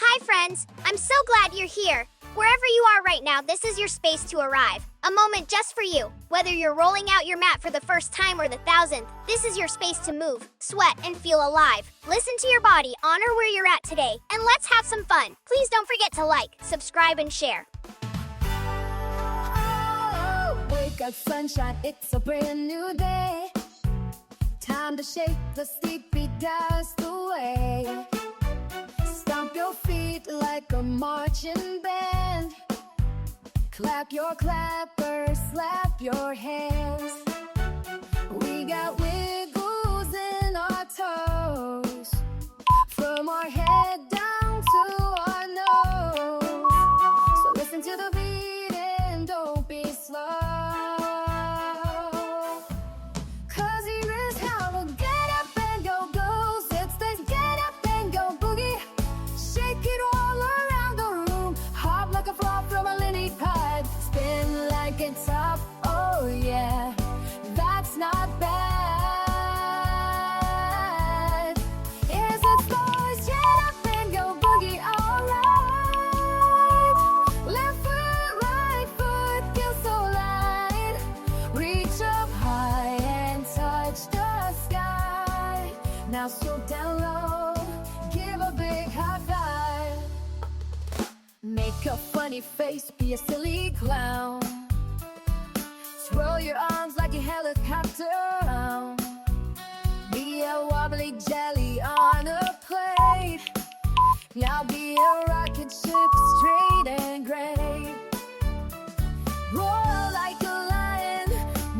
Hi, friends. I'm so glad you're here. Wherever you are right now, this is your space to arrive. A moment just for you. Whether you're rolling out your mat for the first time or the thousandth, this is your space to move, sweat, and feel alive. Listen to your body, honor where you're at today, and let's have some fun. Please don't forget to like, subscribe, and share. Oh, wake up, sunshine, it's a brand new day. Time to shake the sleepy dust away. Stomp your feet like a marching band. Clap your clappers, slap your hands. We got wiggles in our toes, from our head down to our nose. So listen to the beat and don't be slow. Cause here is how we'll get up and go, go. Sit, stay, get up and go boogie. Shake it all around the room. Hop like a frog from a lily pad. Spin like it's up, oh yeah. That's not bad. Is it boys? Get up and go boogie, alright. Left foot, right foot, feels so light. Reach up high and touch the sky. Now swoop down low, give a big high five. Make a funny face, be a silly clown. Twirl your arms like a helicopter round. Be a wobbly jelly on a plate. Now be a rocket ship, straight and great. Roar like a lion,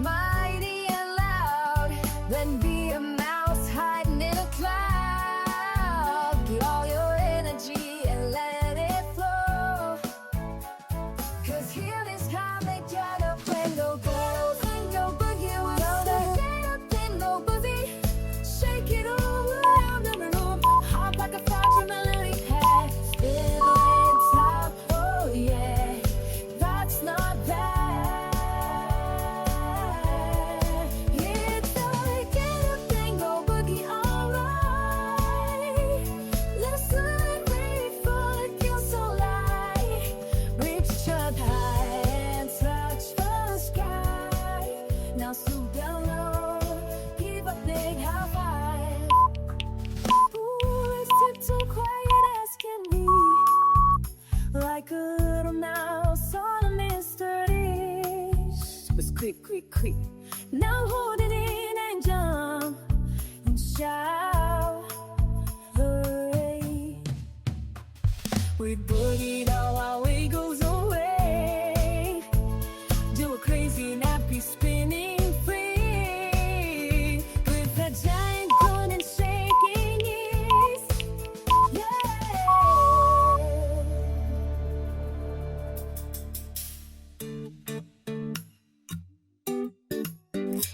mighty and loud. Then be a mouse hiding in a cloud. Get all your energy and let it flow. Cause here is how they get up and go, go. And go boogie with us. Get up and go boogie. Shake it all around the room. Hop like a frog from a lily pad. Spin on top, oh yeah. That's not bad. It's like get up and go boogie, alright. Listen, wait for it, feels so light. Reach up high and touch the sky. Now swoop down low, give a big high five. Ooh, let's tiptoe quiet as can be, like a little mouse on a mystery. It's quick, quick, quick. Now hold it in and jump and shout, hooray. We boogie down while we goes away. Do a crazy nappy spinning free with a giant groan and shaking knees. Yeah.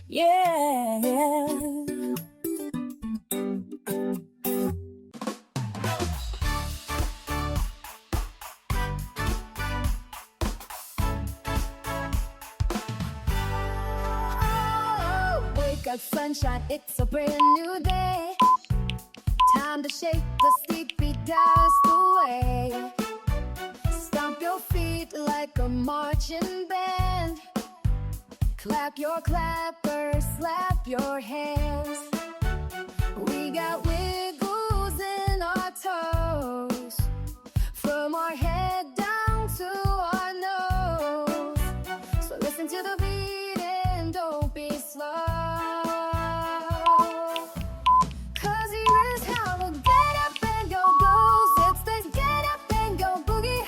Yeah. Oh, wake up, sunshine, it's a brand new day. Time to shake the sleepy dust away. Stomp your feet like a marching band. Clap your clappers, slap your hands. We got wiggles in our toes, from our head down to our nose. So listen to the beat and don't be slow. Cause here is how we'll get up and go, go. Sit, stay, get up and go boogie.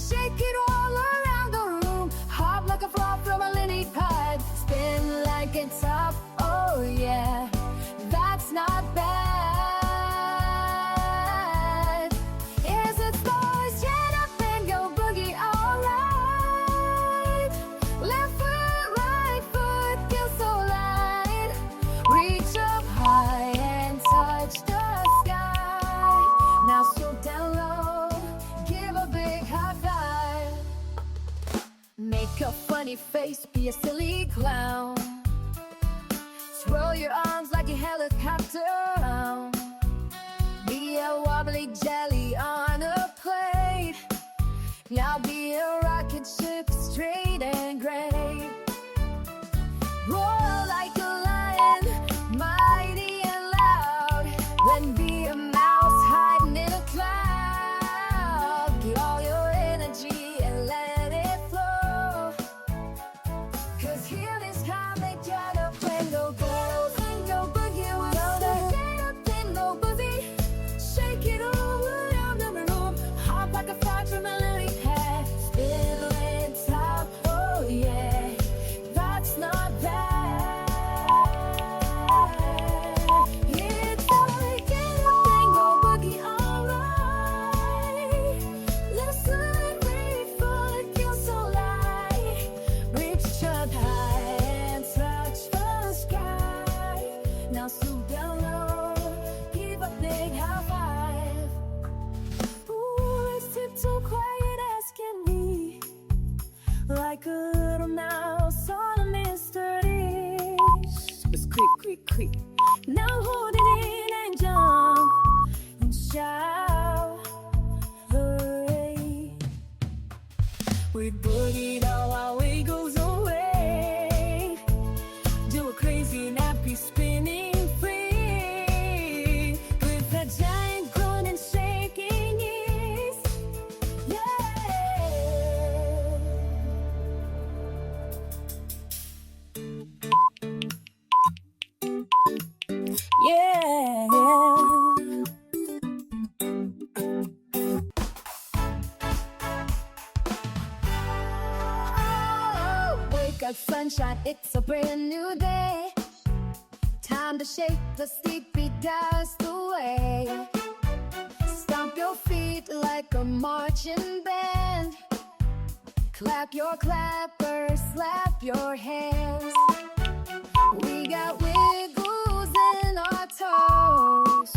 Shake it all around the room. Hop like a frog from a lily pad. Spin like it's up, oh yeah. That's not bad. Is it boys? Get up and go boogie, alright. Left foot, right foot, feels so light. Reach up high and touch the sky. Now swoop down low, give a big high five. Make a funny face, be a silly clown. Twirl your arms like a helicopter round. Be a wobbly jelly on a Now be a rocket ship straight and gray. Roar like a lion, mighty and loud. Then be a mouse hiding in a cloud. Get all your energy and let it flow. 'Cause here this time they get up and go and go boogie with us. Get up and go boogie. Shake it all around the room. Hop like a frog from a lily pad. Spin on top, oh yeah. That's not bad. It's like get up and go boogie, alright. Listen, wait for it, feels so light. Reach up high and touch the sky. Now swoop down low, give a big high five. Ooh, let's tiptoe quiet as can be, like a little mouse on a mystery. It's quick, quick, quick. Now hold it in and jump and shout, hooray. We boogie down while we goes away. Do a crazy nappy spinning free with a giant groan and shaking knees. Yeah. Yeah. Oh, wake up, sunshine, it's a brand new day. Time to shake the sleepy dust away. Stomp your feet like a marching band. Clap your clappers, slap your hands. We got wiggles in our toes,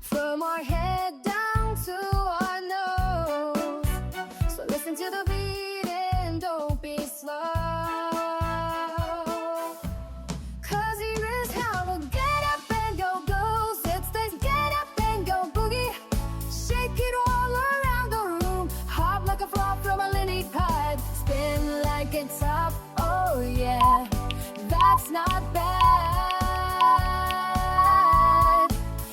from our head down to our nose. So listen to the beat and don't be slow. 'Cause here is how to get up and go goes. It's the get up and go boogie. Shake it all around the room. Hop like a frog from a lily pad. Spin like a top, oh yeah. That's not bad.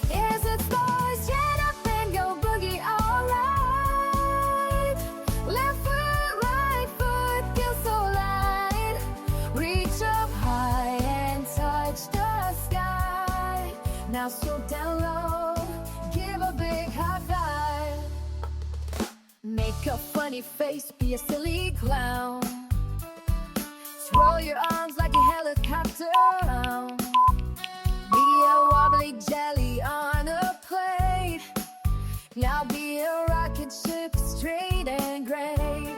Is it boys? Get up and go boogie, alright. Left foot, right foot, feels so light. Reach up high and touch the sky. Now swoop down low, give a big high five. Make a funny face, be a silly clown. Swirl your arms like a helicopter around. Be a wobbly jelly on a plate. Now be a rocket ship straight and gray.